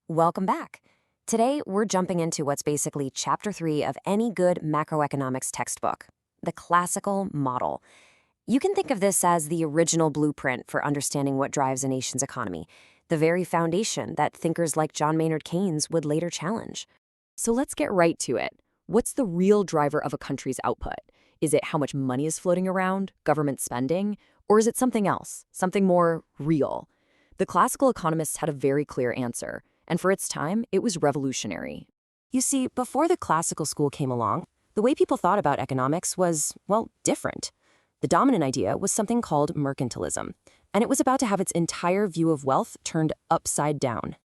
Welcome back. Today, we're jumping into what's basically Chapter 3 of any good macroeconomics textbook, the classical model. You can think of this as the original blueprint for understanding what drives a nation's economy, the very foundation that thinkers like John Maynard Keynes would later challenge. So let's get right to it. What's the real driver of a country's output? Is it how much money is floating around, government spending, or is it something else, something more real? The classical economists had a very clear answer, and for its time, it was revolutionary. You see, before the classical school came along, the way people thought about economics was, well, different. The dominant idea was something called mercantilism, and it was about to have its entire view of wealth turned upside down.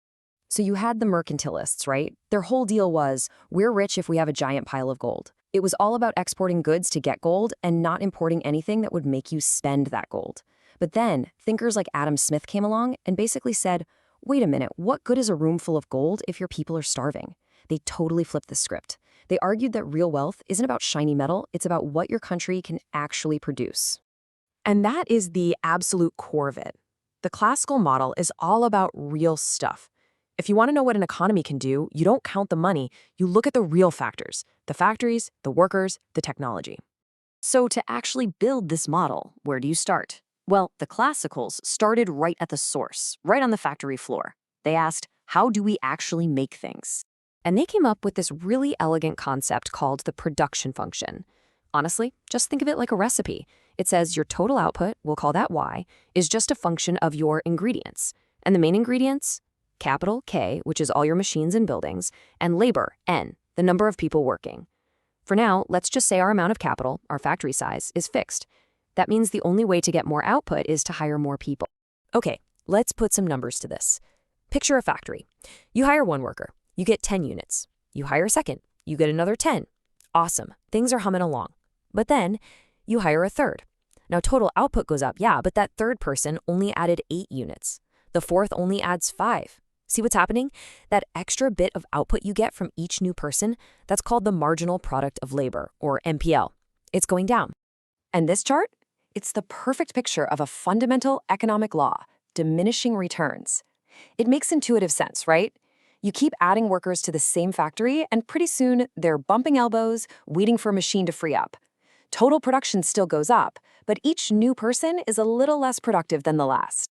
So you had the mercantilists, right? Their whole deal was, we're rich if we have a giant pile of gold. It was all about exporting goods to get gold and not importing anything that would make you spend that gold. But then, thinkers like Adam Smith came along and basically said, wait a minute, what good is a room full of gold if your people are starving? They totally flipped the script. They argued that real wealth isn't about shiny metal, it's about what your country can actually produce. And that is the absolute core of it. The classical model is all about real stuff. If you want to know what an economy can do, you don't count the money, you look at the real factors, the factories, the workers, the technology. So to actually build this model, where do you start? Well, the classicals started right at the source, right on the factory floor. They asked, how do we actually make things? And they came up with this really elegant concept called the production function. Honestly, just think of it like a recipe. It says your total output, we'll call that Y, is just a function of your ingredients. And the main ingredients? Capital, K, which is all your machines and buildings, and labor, N, the number of people working. For now, let's just say our amount of capital, our factory size, is fixed. That means the only way to get more output is to hire more people. Okay, let's put some numbers to this. Picture a factory. You hire one worker, you get 10 units. You hire a second, you get another 10. Awesome, things are humming along. But then, you hire a third. Now total output goes up, yeah, but that third person only added 8 units. The fourth only adds 5. See what's happening? That extra bit of output you get from each new person, that's called the marginal product of labor, or MPL. It's going down. And this chart? It's the perfect picture of a fundamental economic law, diminishing returns. It makes intuitive sense, right? You keep adding workers to the same factory, and pretty soon they're bumping elbows, waiting for a machine to free up. Total production still goes up, but each new person is a little less productive than the last.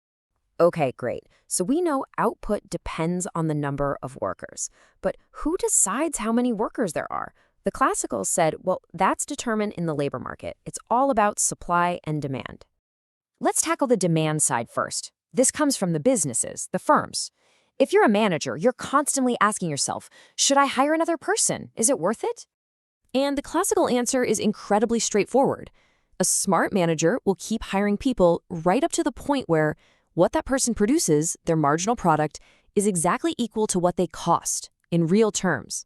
Okay, great. So we know output depends on the number of workers. But who decides how many workers there are? The classicals said, well, that's determined in the labor market. It's all about supply and demand. Let's tackle the demand side first. This comes from the businesses, the firms. If you're a manager, you're constantly asking yourself, should I hire another person? Is it worth it? And the classical answer is incredibly straightforward. A smart manager will keep hiring people right up to the point where what that person produces, their marginal product, is exactly equal to what they cost in real terms.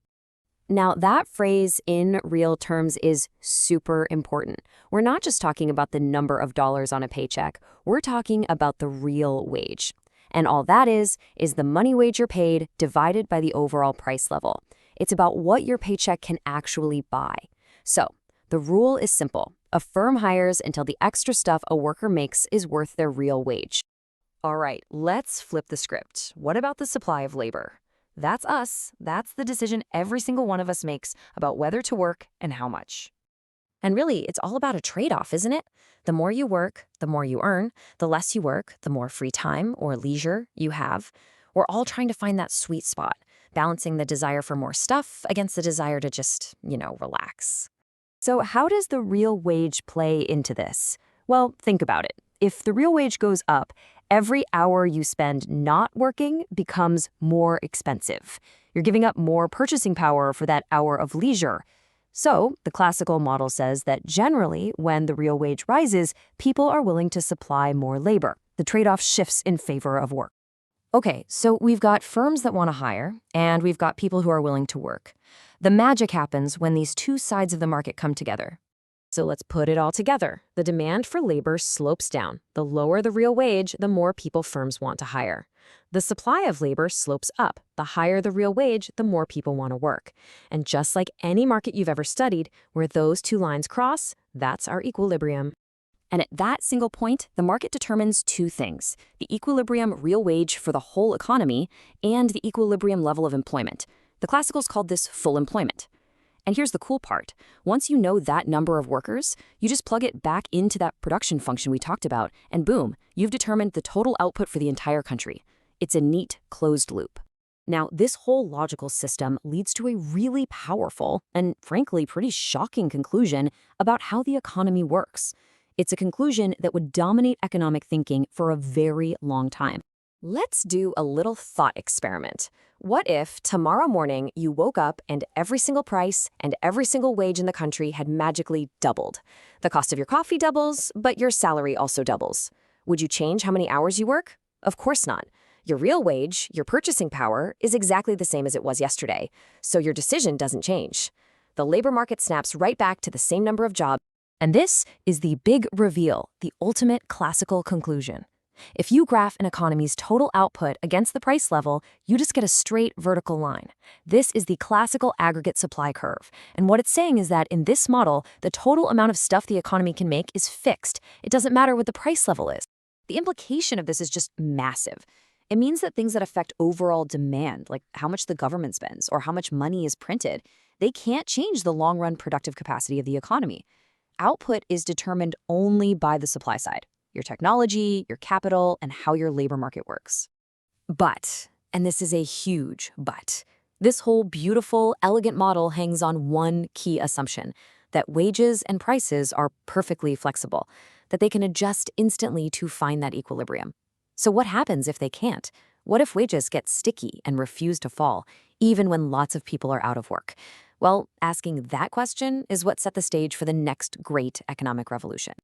Now, that phrase, in real terms, is super important. We're not just talking about the number of dollars on a paycheck. We're talking about the real wage. And all that is the money wage you're paid divided by the overall price level. It's about what your paycheck can actually buy. So, the rule is simple. A firm hires until the extra stuff a worker makes is worth their real wage. All right, let's flip the script. What about the supply of labor? That's us. That's the decision every single one of us makes about whether to work and how much. And really, it's all about a trade-off, isn't it? The more you work, the more you earn. The less you work, the more free time or leisure you have. We're all trying to find that sweet spot, balancing the desire for more stuff against the desire to just, relax. So how does the real wage play into this? Well, think about it. If the real wage goes up, every hour you spend not working becomes more expensive. You're giving up more purchasing power for that hour of leisure. So, the classical model says that generally, when the real wage rises, people are willing to supply more labor. The trade-off shifts in favor of work. Okay, so we've got firms that want to hire, and we've got people who are willing to work. The magic happens when these two sides of the market come together. So let's put it all together. The demand for labor slopes down. The lower the real wage, the more people firms want to hire. The supply of labor slopes up. The higher the real wage, the more people want to work. And just like any market you've ever studied, where those two lines cross, that's our equilibrium. And at that single point, the market determines two things: the equilibrium real wage for the whole economy and the equilibrium level of employment. The classicals called this full employment. And here's the cool part. Once you know that number of workers, you just plug it back into that production function we talked about, and boom, you've determined the total output for the entire country. It's a neat, closed loop. Now, this whole logical system leads to a really powerful and, frankly, pretty shocking conclusion about how the economy works. It's a conclusion that would dominate economic thinking for a very long time. Let's do a little thought experiment. What if tomorrow morning you woke up and every single price and every single wage in the country had magically doubled? The cost of your coffee doubles, but your salary also doubles. Would you change how many hours you work? Of course not. Your real wage, your purchasing power, is exactly the same as it was yesterday, so your decision doesn't change. The labor market snaps right back to the same number of jobs. And this is the big reveal, the ultimate classical conclusion. If you graph an economy's total output against the price level, you just get a straight vertical line. This is the classical aggregate supply curve. And what it's saying is that in this model, the total amount of stuff the economy can make is fixed. It doesn't matter what the price level is. The implication of this is just massive. It means that things that affect overall demand, like how much the government spends or how much money is printed, they can't change the long-run productive capacity of the economy. Output is determined only by the supply side: your technology, your capital, and how your labor market works. But, and this is a huge but, this whole beautiful, elegant model hangs on one key assumption: that wages and prices are perfectly flexible, that they can adjust instantly to find that equilibrium. So what happens if they can't? What if wages get sticky and refuse to fall, even when lots of people are out of work? Well, asking that question is what set the stage for the next great economic revolution.